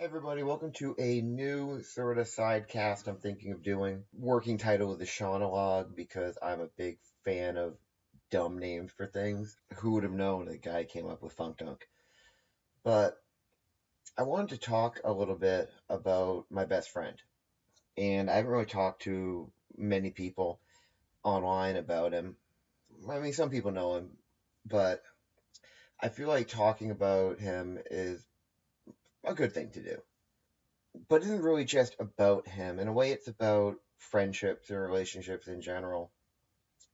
everybody, welcome to a new sort of side cast I'm thinking of doing. Working title of the Seanologue because I'm a big fan of dumb names for things. Who would have known the guy came up with Funk Dunk? But I wanted to talk a little bit about my best friend. And I haven't really talked to many people online about him. I mean, some people know him, but I feel like talking about him is a good thing to do. But it isn't really just about him. In a way, it's about friendships and relationships in general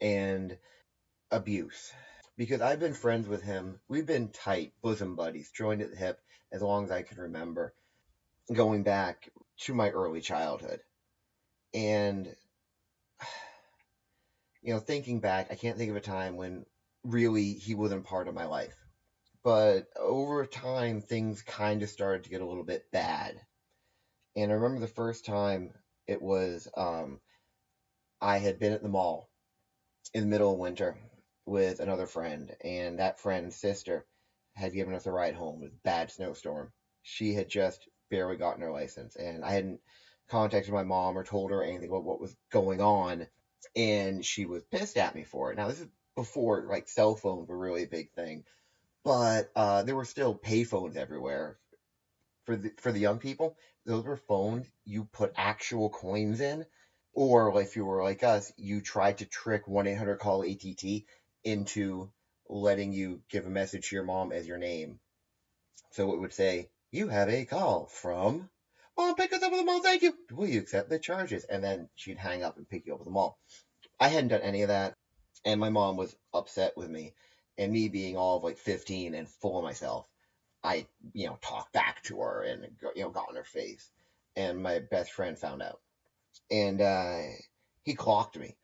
and abuse. Because I've been friends with him. We've been tight, bosom buddies, joined at the hip as long as I can remember, going back to my early childhood. And, thinking back, I can't think of a time when really he wasn't part of my life. But over time, things kind of started to get a little bit bad. And I remember the first time it was I had been at the mall in the middle of winter with another friend, and that friend's sister had given us a ride home with a bad snowstorm. She had just barely gotten her license, and I hadn't contacted my mom or told her anything about what was going on, and she was pissed at me for it. Now, this is before like cell phones were really a big thing, but there were still payphones everywhere for the young people. Those were phones you put actual coins in, or if you were like us, you tried to trick 1-800 call ATT into letting you give a message to your mom as your name. So it would say, "You have a call from Mom, pick us up at the mall, thank you. Will you accept the charges?" And then she'd hang up and pick you up at the mall. I hadn't done any of that, and my mom was upset with me. And me being all of like 15 and full of myself, I, talked back to her and, got in her face. And my best friend found out. And he clocked me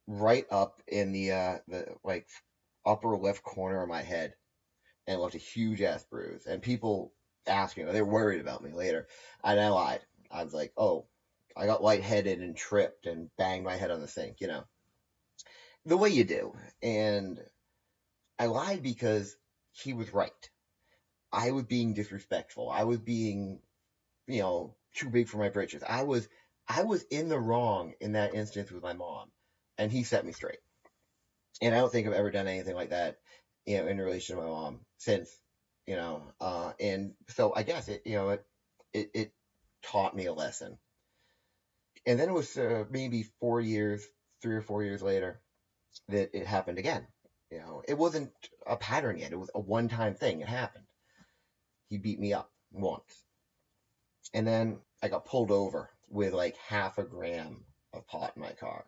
right up in the like upper left corner of my head and left a huge ass bruise. And people asked me, they were worried about me later. And I lied. I was like, oh, I got lightheaded and tripped and banged my head on the sink, the way you do. And I lied because he was right. I was being disrespectful. I was being, too big for my britches. I was in the wrong in that instance with my mom, and he set me straight. And I don't think I've ever done anything like that, in relation to my mom since, and so I guess it taught me a lesson. And then it was maybe 4 years, 3 or 4 years later, that it happened again. It wasn't a pattern yet. It was a one-time thing. It happened. He beat me up once. And then I got pulled over with like half a gram of pot in my car.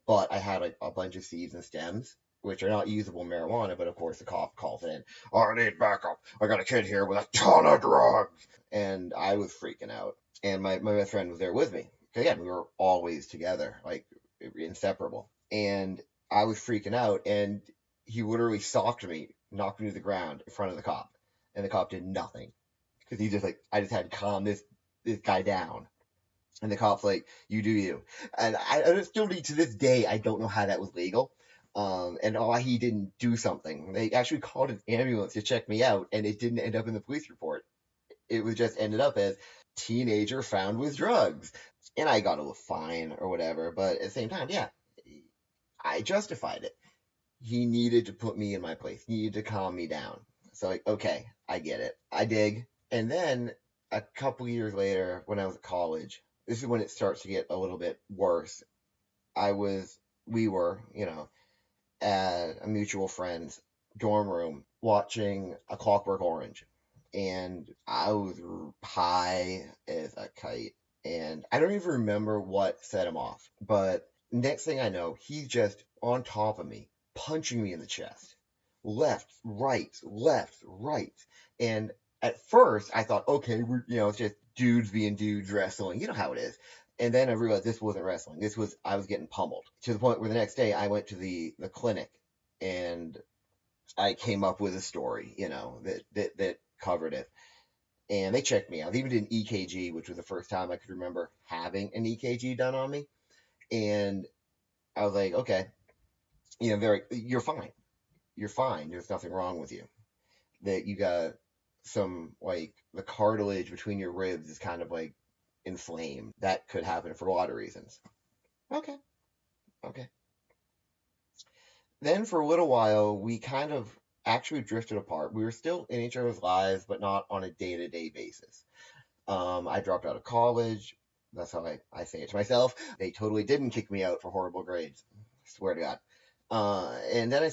But I had a bunch of seeds and stems, which are not usable marijuana, but of course the cop calls in. "Oh, I need backup. I got a kid here with a ton of drugs." And I was freaking out. And my best friend was there with me. Again, we were always together, like inseparable. And I was freaking out, and he literally socked me, knocked me to the ground in front of the cop. And the cop did nothing. Because he just I just had to calm this guy down. And the cop's like, "You do you." And I still to this day, I don't know how that was legal. And why he didn't do something. They actually called an ambulance to check me out, and it didn't end up in the police report. It was just ended up as teenager found with drugs. And I got a fine or whatever. But at the same time, yeah, I justified it. He needed to put me in my place. He needed to calm me down. So, okay, I get it. I dig. And then a couple years later, when I was at college, this is when it starts to get a little bit worse. We were, at a mutual friend's dorm room watching A Clockwork Orange. And I was high as a kite. And I don't even remember what set him off. But next thing I know, he's just on top of me, punching me in the chest. Left, right. And at first, I thought, okay, it's just dudes being dudes wrestling. You know how it is. And then I realized this wasn't wrestling. I was getting pummeled to the point where the next day I went to the clinic and I came up with a story, that covered it. And they checked me out. They even did an EKG, which was the first time I could remember having an EKG done on me. And I was like, okay, you're fine. You're fine. There's nothing wrong with you. That you got some, like, the cartilage between your ribs is kind of like inflamed. That could happen for a lot of reasons. Okay, okay. Then for a little while, we kind of actually drifted apart. We were still in each other's lives, but not on a day-to-day basis. I dropped out of college. That's how I say it to myself. They totally didn't kick me out for horrible grades. I swear to God. And then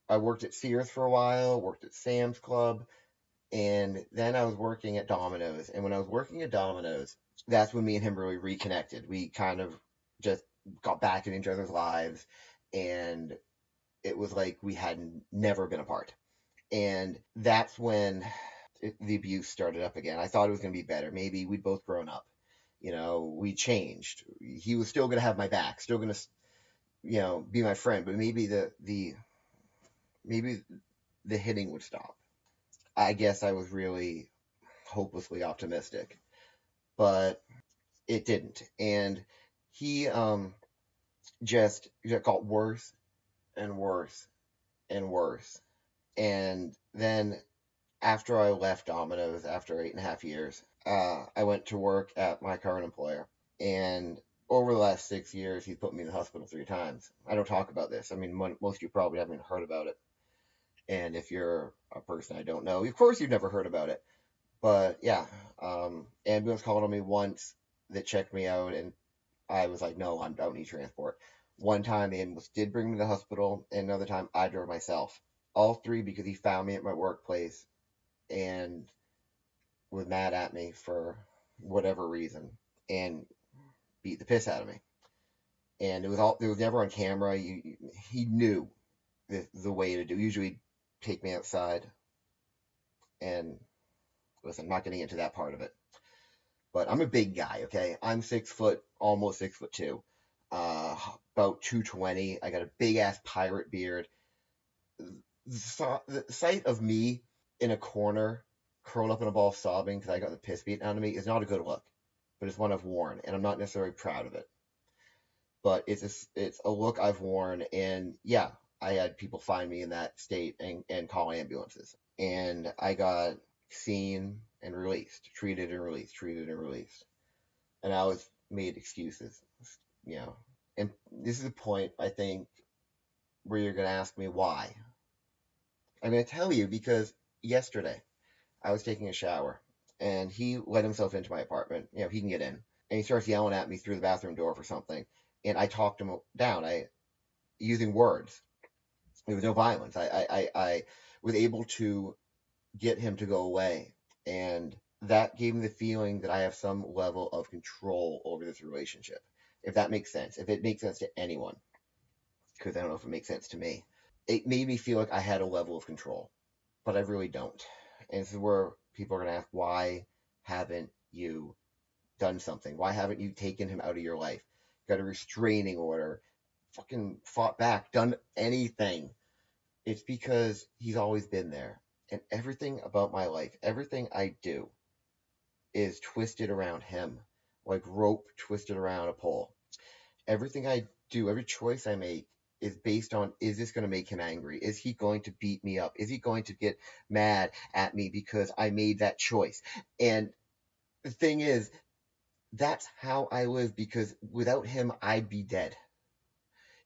I worked at Sears for a while, worked at Sam's Club, and then I was working at Domino's. And when I was working at Domino's, that's when me and him really reconnected. We kind of just got back in each other's lives, and it was like we had never been apart. And that's when the abuse started up again. I thought it was going to be better. Maybe we'd both grown up. We changed. He was still going to have my back, still going to, be my friend, but maybe maybe the hitting would stop. I guess I was really hopelessly optimistic, but it didn't. And he just got worse and worse and worse. And then after I left Domino's after 8.5 years, I went to work at my current employer. And over the last 6 years, he's put me in the hospital 3 times. I don't talk about this. I mean, most of you probably haven't heard about it. And if you're a person I don't know, of course you've never heard about it. But yeah, ambulance called on me once that checked me out, and I was like, no, I don't need transport. One time the ambulance did bring me to the hospital, and another time I drove myself. All 3 because he found me at my workplace and was mad at me for whatever reason and beat the piss out of me. And it was never on camera. He knew the way to do. Usually take me outside, and listen, I'm not getting into that part of it. But I'm a big guy, okay? I'm 6 foot, almost 6'2", about 220. I got a big ass pirate beard. The sight of me in a corner, curled up in a ball, sobbing because I got the piss beaten out of me is not a good look. But it's one I've worn, and I'm not necessarily proud of it. But it's a look I've worn, and yeah, I had people find me in that state and call ambulances. And I got seen and released, treated and released, treated and released. And I always made excuses, you know. And this is a point, I think, where you're going to ask me why. I'm going to tell you because yesterday I was taking a shower and he let himself into my apartment. He can get in. And he starts yelling at me through the bathroom door for something. And I talked him down, using words. There was no violence. I was able to get him to go away. And that gave me the feeling that I have some level of control over this relationship. If that makes sense. If it makes sense to anyone. Because I don't know if it makes sense to me. It made me feel like I had a level of control. But I really don't. And this is where people are going to ask, why haven't you done something? Why haven't you taken him out of your life? Got a restraining order, fucking fought back, done anything. It's because he's always been there. And everything about my life, everything I do is twisted around him, like rope twisted around a pole. Everything I do, every choice I make is based on, is this going to make him angry? Is he going to beat me up? Is he going to get mad at me because I made that choice? And the thing is, that's how I live, because without him, I'd be dead.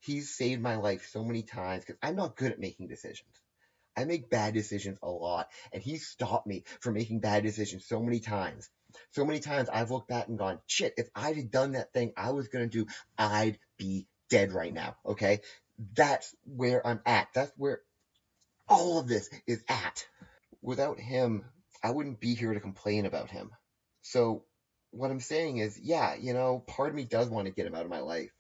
He's saved my life so many times because I'm not good at making decisions. I make bad decisions a lot, and he stopped me from making bad decisions so many times. So many times I've looked back and gone, shit, if I'd have done that thing I was going to do, I'd be dead right now, okay? That's where I'm at. That's where all of this is at. Without him, I wouldn't be here to complain about him. So what I'm saying is, yeah, part of me does want to get him out of my life.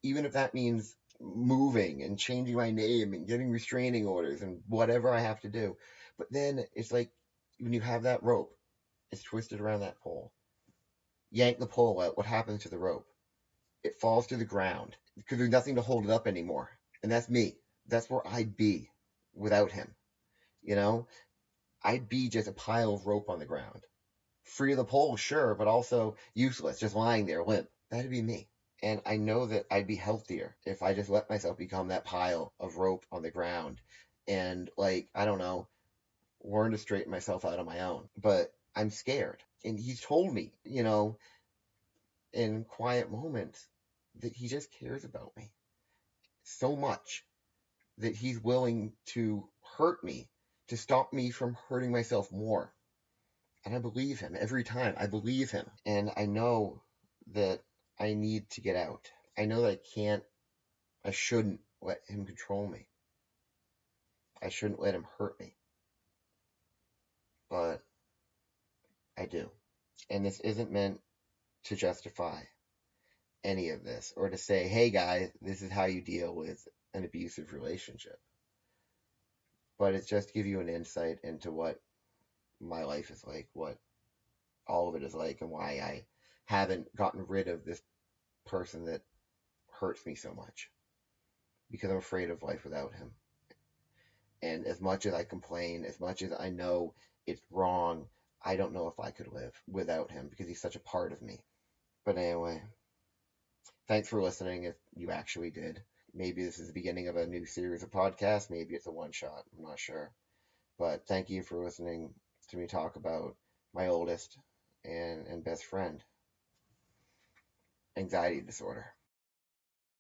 Even if that means moving and changing my name and getting restraining orders and whatever I have to do. But then it's like, when you have that rope, it's twisted around that pole. Yank the pole out, what happens to the rope? It falls to the ground because there's nothing to hold it up anymore. And that's me. That's where I'd be without him. I'd be just a pile of rope on the ground. Free of the pole, sure, but also useless, just lying there limp. That'd be me. And I know that I'd be healthier if I just let myself become that pile of rope on the ground and, I don't know, learn to straighten myself out on my own. But I'm scared. And he's told me, in quiet moments, that he just cares about me so much that he's willing to hurt me to stop me from hurting myself more. And I believe him every time. I believe him. And I know that I need to get out. I know that I shouldn't let him control me. I shouldn't let him hurt me. But I do. And this isn't meant to justify any of this or to say, hey guys, this is how you deal with an abusive relationship. But it's just to give you an insight into what my life is like, what all of it is like, and why I haven't gotten rid of this person that hurts me so much. Because I'm afraid of life without him. And as much as I complain, as much as I know it's wrong, I don't know if I could live without him because he's such a part of me. But anyway, thanks for listening if you actually did. Maybe this is the beginning of a new series of podcasts. Maybe it's a one shot. I'm not sure. But thank you for listening to me talk about my oldest and best friend, anxiety disorder.